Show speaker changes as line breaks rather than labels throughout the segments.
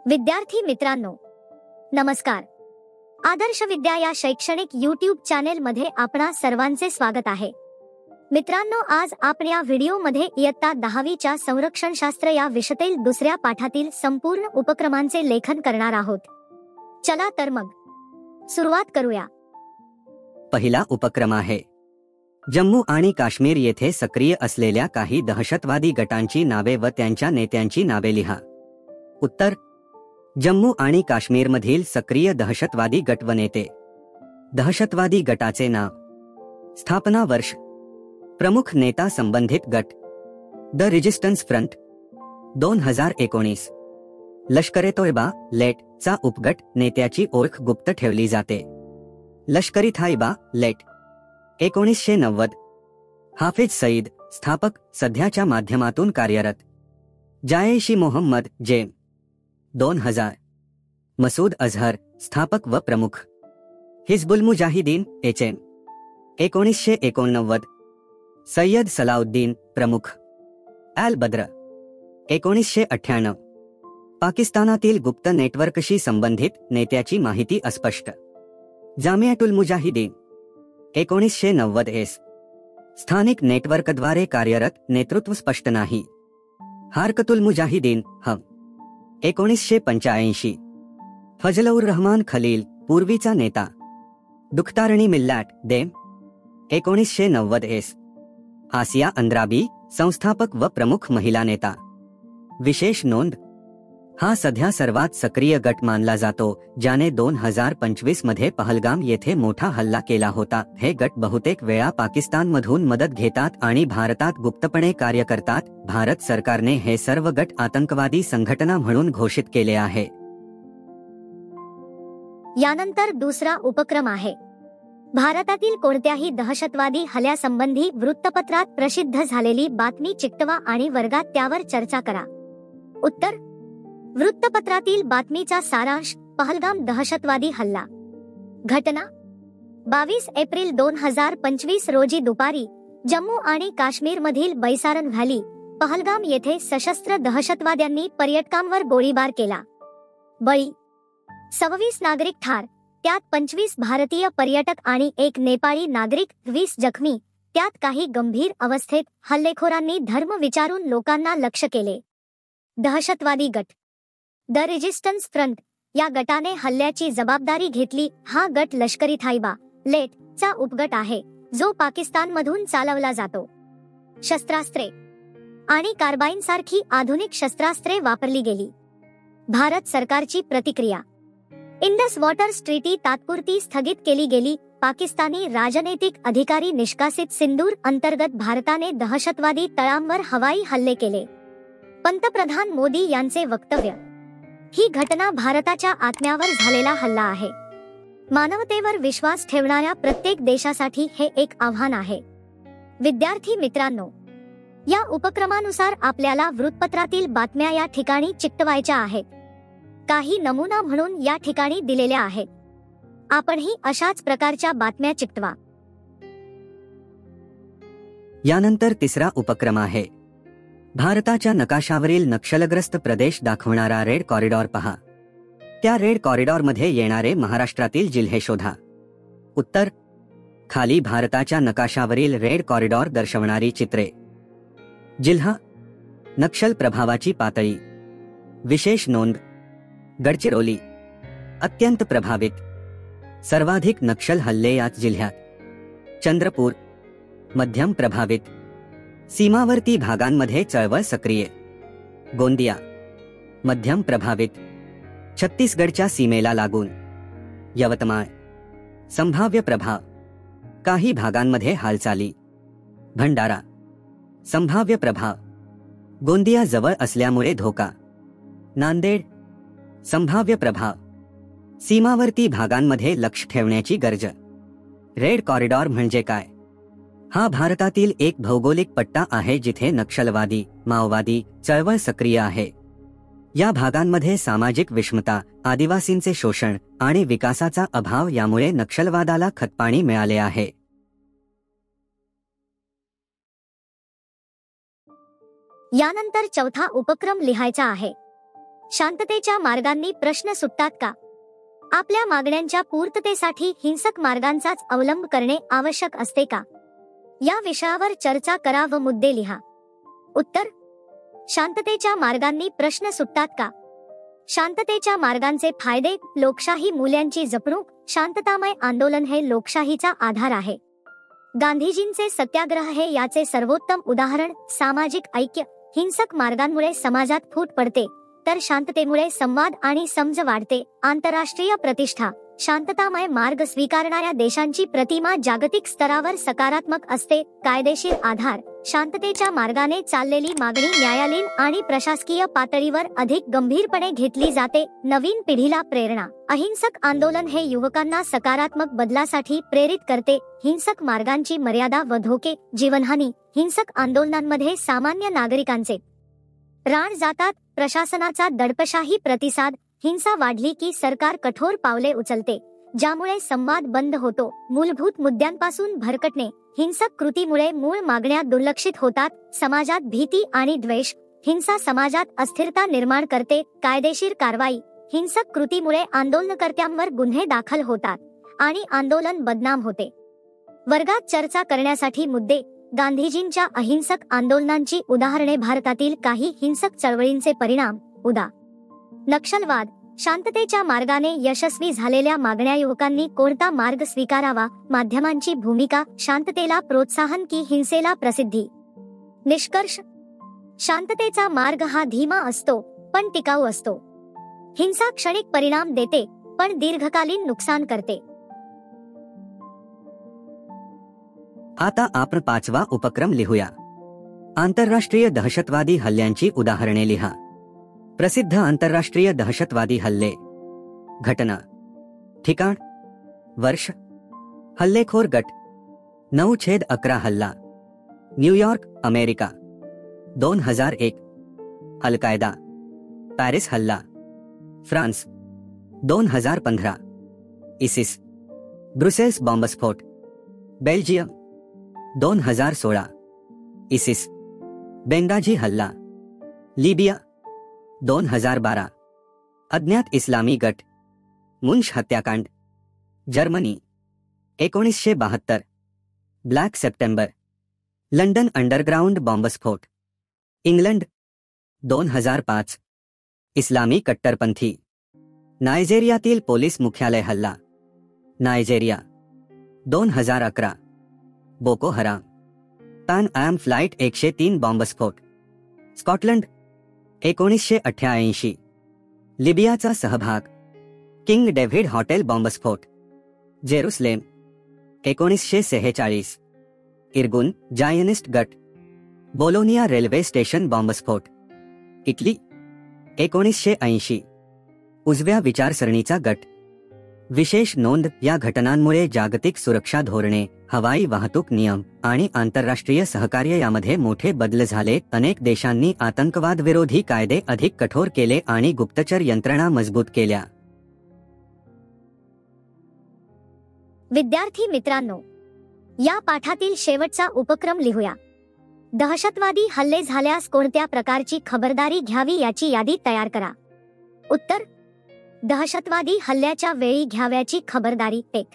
विद्यार्थी मित्रांनो, नमस्कार. आदर्श विद्या या शैक्षणिक YouTube चॅनेल मध्ये आपणा सर्वांचे स्वागत आहे. मित्रांनो, आज आपण या व्हिडिओ मध्ये इयत्ता 10वी च्या संरक्षणशास्त्र या विषयातील दुसऱ्या पाठातील संपूर्ण उपक्रमांचे लेखन करणार आहोत. चला तर मग सुरुवात करूया.
पहिला उपक्रम आहे जम्मू आणि काश्मीर येथे सक्रिय असलेल्या काही दहशतवादी गटांची नावे व त्यांच्या नेत्यांची नावे लिहा. उत्तर: जम्मू आणि काश्मीरमधील सक्रिय दहशतवादी गट व नेते. दहशतवादी गटाचे नाव, स्थापना वर्ष, प्रमुख नेता संबंधित गट: the resistance front 2019. Lashkar-e Taiba LeT चा उपगट. नेत्याची ओळख गुप्त ठेवली जाते. लष्करी तायबा लेट 1990. हाफिज सईद, स्थापक, सध्याच्या माध्यमातून कार्यरत. जायेशी मोहम्मद जे 2000. मसूद अझहर, स्थापक व प्रमुख. हिजबुल मुजाहिदीन HM 1989. सय्यद सलाउद्दीन, प्रमुख. अल बद्र 1998. पाकिस्तानातील गुप्त नेटवर्कशी संबंधित नेत्याची माहिती अस्पष्ट. जामियातुल मुजाहिदीन 1990. स्थानिक नेटवर्कद्वारे कार्यरत, नेतृत्व स्पष्ट नाही. हारकतुल मुजाहिदीन 1985. फजलउर रहमान खलील, पूर्वीचा नेता. दुखतारणी मिल्लाट देम 1990. आसिया अंद्राबी, संस्थापक व प्रमुख महिला नेता. विशेष नोंद: हा सध्या सर्वात सक्रिय गट मानला जातो, ज्याने 2025 मध्ये पहलगाम येथे मोठा हल्ला केला होता. हे गट बहुतेक वेळा पाकिस्तानमधून मदत घेतात आणि भारतात गुप्तपणे कार्य करतात. भारत सरकारने हे सर्व गट आतंकवादी संघटना म्हणून घोषित केले आहे.
यानंतर दुसरा उपक्रम आहे भारतातील कोणत्याही दहशतवादी हल्ल्यासंबंधी वृत्तपत्रात प्रसिद्ध झालेली बातमी चिकटवा आणि वर्गात त्यावर चर्चा करा. उत्तर: वृत्तपत्रातील बातमीचा सारांश: पहलगाम दहशतवादी हल्ला. घटना: 22 एप्रिल 2025 रोजी दुपारी जम्मू आणि काश्मीरमधील बैसारन व्हॅली, पहलगाम येथे सशस्त्र दहशतवाद्यांनी पर्यटकांवर गोळीबार केला. बळी: 26 नागरिक ठार, त्यात 25 भारतीय पर्यटक आणि एक नेपाळी नागरिक. 20 जखमी, त्यात काही गंभीर अवस्थेत. हल्लेखोरांनी धर्म विचारून लोकांना लक्ष्य केले. दहशतवादी गट: द रेजिस्टन्स फ्रंट या गटाने हल्ल्याची जबाबदारी घेतली. हा गट लष्करी तायबा लेट चा उपगट आहे, जो पाकिस्तानमधून चालवला जातो. शस्त्रास्त्रे आणि कार्बाइन सारखी आधुनिक शस्त्रास्त्रे वापरली गेली. भारत सरकारची प्रतिक्रिया: इंडस वॉटर ट्रीटी तात्पुरती स्थगित केली गेली. पाकिस्तानी राजनैतिक अधिकारी निष्कासित. सिंदूर अंतर्गत भारताने दहशतवादी तळांवर हवाई हल्ले केले. पंतप्रधान मोदी यांचे वक्तव्य: ही घटना भारताच्या आत्म्यावर झालेला हल्ला आहे. मानवतेवर विश्वास ठेवणाऱ्या प्रत्येक देशासाठी हे एक आव्हान आहे. विद्यार्थी मित्रांनो, या उपक्रमानुसार आपल्याला वृत्तपत्रातील बातम्या या ठिकाणी चिकटवायच्या आहेत. काही नमुना म्हणून या ठिकाणी दिलेल्या आहेत. आपणही अशाच प्रकारच्या बातम्या चिकटवा.
यानंतर तिसरा उपक्रम आहे भारताच्या नकाशावरील नक्षलग्रस्त प्रदेश दाखवणारा रेड कॉरिडॉर पहा. त्या रेड कॉरिडॉरमध्ये येणारे महाराष्ट्रातील जिल्हे शोधा. उत्तर: खाली भारताच्या नकाशावरील रेड कॉरिडॉर दर्शवणारी चित्रे. जिल्हा: नक्षल प्रभावाची पातळी. विशेष नोंद: गडचिरोली अत्यंत प्रभावित. सर्वाधिक नक्षल हल्ले याच जिल्ह्यात. चंद्रपूर मध्यम प्रभावित. सीमावर्ती भागांमध्ये चळवळ सक्रिय. गोंदिया मध्यम प्रभावित. छत्तीसगडच्या सीमेला लागून. यवतमाळ संभाव्य प्रभाव, काही भागांमध्ये हालचाली. भंडारा संभाव्य प्रभाव, गोंदिया जवळ असल्यामुळे धोका. नांदेड संभाव्य प्रभाव, सीमावर्ती भागांमध्ये लक्ष ठेवण्याची गरज. रेड कॉरिडॉर म्हणजे काय? हा भारतातील एक भौगोलिक पट्टा आहे जिथे नक्षलवादी, माओवादी चळवळ सक्रिय आहे. या भागांमध्ये सामाजिक विषमता, आदिवासींचे शोषण आणि विकासाचा अभाव यामुळे नक्षलवादाला खतपाणी मिळाले आहे.
यानंतर चौथा उपक्रम लिहायचा आहे. शांततेच्या मार्गांनी प्रश्न सुटतात का? आपल्या मागण्यांच्या पूर्ततेसाठी हिंसक मार्गांचाच अवलंब करणे आवश्यक असते का? या विषयावर चर्चा करा व मुद्दे लिहा. उत्तर: शांततेच्या मार्गांनी प्रश्न सुटतात का? शांततेच्या मार्गांचे फायदे: लोकशाही मूल्यांची जपणूक. शांततामय आंदोलन हे लोकशाहीचा आधार आहे. गांधीजींचे सत्याग्रह हे याचे सर्वोत्तम उदाहरण. सामाजिक ऐक्य. हिंसक मार्गांमुळे समाजात फूट पडते, तर शांततेमुळे संवाद आणि समज वाढते. आंतरराष्ट्रीय प्रतिष्ठा. शांततामय मार्ग स्वीकारणाऱ्या देशांची प्रतिमा जागतिक स्तरावर सकारात्मक असते. कायदेशीर आधार. शांततेच्या मार्गाने चाललेली मागणी न्यायालयीन आणि प्रशासकीय पातळीवर अधिक गंभीरपणे घेतली जाते. नवीन पिढीला प्रेरणा. अहिंसक आंदोलन हे युवकांना सकारात्मक बदलासाठी प्रेरित करते. हिंसक मार्गांची मर्यादा व धोके. जीवनहानी. हिंसक आंदोलनांमध्ये सामान्य नागरिकांचे प्राण जातात. प्रशासनाचा दडपशाही प्रतिसाद. हिंसा वाढली की सरकार कठोर पावले उचलते, ज्यामुळे संवाद बंद होतो. मूलभूत मुद्द्यांपासून भरकटणे. हिंसक कृतीमुळे मूळ मागण्या दुर्लक्षित होतात. समाजात भीती आणि द्वेष. हिंसा समाजात अस्थिरता निर्माण करते. कायदेशीर कारवाई. हिंसक कृतीमुळे आंदोलनकर्त्यांवर गुन्हे दाखल होतात आणि आंदोलन बदनाम होते. वर्गात चर्चा करण्यासाठी मुद्दे. गांधीजींच्या अहिंसक आंदोलनांची उदाहरणे. भारतातील काही हिंसक चळवळींचे परिणाम. उदा. नक्षलवाद. शांततेच्या मार्गाने यशस्वी झालेल्या मागण्या. युवकांनी कोणता मार्ग स्वीकारावा? माध्यमांची भूमिका. शांततेला प्रोत्साहन की हिंसेला प्रसिद्धी? निष्कर्ष: शांततेचा मार्ग हा धीमा असतो पण टिकाऊ असतो. हिंसा क्षणिक परिणाम देते पण दीर्घकालीन नुकसान करते.
आता आपण 5वा उपक्रम लिहूया. आंतरराष्ट्रीय दहशतवादी हल्ल्यांची उदाहरणे लिहा. प्रसिद्ध आंतरराष्ट्रीय दहशतवादी हल्ले. घटना. ठिकाण. वर्ष. हल्लेखोर गट. 9/11 हल्ला. New York, America. 2001. अल-कायदा. पॅरिस हल्ला. फ्रान्स. 2015. इसिस. ब्रुसेल्स बॉम्बस्फोट. बेल्जियम. 2016. इसिस. बेंगाझी हल्ला. लिबिया. 2012. अज्ञात इस्लामी गट. मुंश हत्याकांड. Germany. 1972. Black September. London underground बॉम्बस्फोट. इंग्लंड. 2005. इस्लामी कट्टरपंथी. नायजेरियातील पोलीस मुख्यालय हल्ला. नायजेरिया. 2011. बोको हराम. पॅन ॲम फ्लाईट 103 बॉम्बस्फोट. स्कॉटलंड. 1988. लिबियाचा सहभाग. किंग डेव्हिड हॉटेल बॉम्बस्फोट. जेरुसलेम. 1946. इर्गुन जायनिस्ट गट. बोलोनिया रेल्वे स्टेशन बॉम्बस्फोट. इटली. 1980. उजव्या विचारसरणीचा गट. विशेष नोंद: या घटनांमुळे जागतिक सुरक्षा धोरणे, हवाई वाहतूक नियम आणि आंतरराष्ट्रीय सहकार्य यामध्ये मोठे बदल झाले. अनेक देशांनी आतंकवाद विरोधी कायदे अधिक कठोर केले आणि गुप्तचर यंत्रणा मजबूत केल्या.
विद्यार्थी मित्रांनो, या पाठातील शेवटचा उपक्रम लिहूया. दहशतवादी हल्ले झाल्यास कोणत्या प्रकारची खबरदारी घ्यावी याची यादी तयार करा. उत्तर: दहशतवादी हल्ल्याच्या वेळी घ्यावयाची खबरदारी. 1.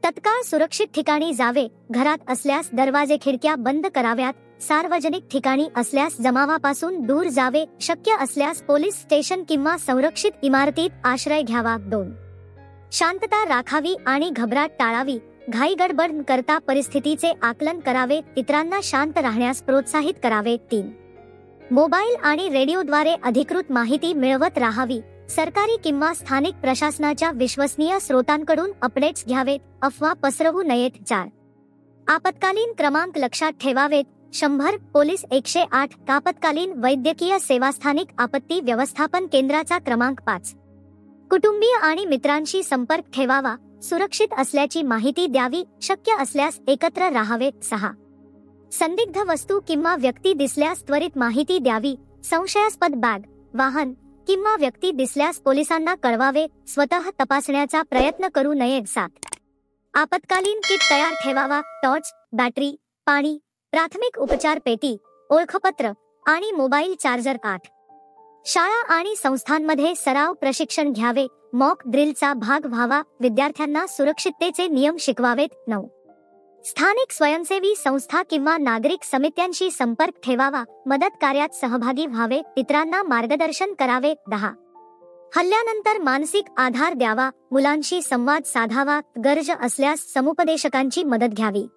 तत्काळ सुरक्षित ठिकाणी जावे. घरात असल्यास दरवाजे खिडक्या बंद कराव्यात. सार्वजनिक ठिकाणी असल्यास जमावापासून दूर जावे. शक्य असल्यास पोलीस स्टेशन किंवा संरक्षित इमारतीत आश्रय घ्यावा. 2. शांतता राखावी आणि घबराट टाळावी. घाईगडबड न करता परिस्थितीचे आकलन करावे. इतरांना शांत राहण्यास प्रोत्साहित करावे. 3. मोबाईल आणि रेडिओद्वारे अधिकृत माहिती मिळवत राहावी. सरकारी किंवा स्थानिक प्रशासनाच्या विश्वसनीय स्रोतांकडून अपडेट्स घ्यावेत. अफवा पसरवू नयेत. 4. आपत्कालीन क्रमांक लक्षात ठेवावेत. 100 पोलीस 108 आपत्कालीन वैद्यकीय सेवा स्थानिक आपत्ती व्यवस्थापन केंद्राचा क्रमांक. 5. कुटुंबीय आणि मित्रांशी संपर्क ठेवावा. सुरक्षित असल्याची माहिती द्यावी. शक्य असल्यास एकत्र राहावे. 6. संदिग्ध वस्तू किंवा व्यक्ती दिसल्यास त्वरित माहिती द्यावी. संशयास्पद बॅग, वाहन किंवा व्यक्ती दिसल्यास पोलिसांना कळवावे. स्वतः तपासण्याचा प्रयत्न करू नये. 7. आपत्कालीन किट तयार ठेवावा. टॉर्च, बॅटरी, पाणी, प्राथमिक उपचार पेटी, ओळखपत्र आणि मोबाईल चार्जर. 8. शाळा आणि संस्थांमध्ये सराव प्रशिक्षण घ्यावे, मॉक ड्रिलचा भाग व्हावा, विद्यार्थ्यांना सुरक्षिततेचे नियम शिकवावेत. 9. स्थानिक स्वयंसेवी संस्था किंवा नागरिक समित्यांशी संपर्क ठेवावा, मदत कार्यात सहभागी व्हावे, इतरांना मार्गदर्शन करावे. 10. हल्ल्यानंतर मानसिक आधार द्यावा, मुलांशी संवाद साधावा, गरज असल्यास समुपदेशकांची मदत घ्यावी.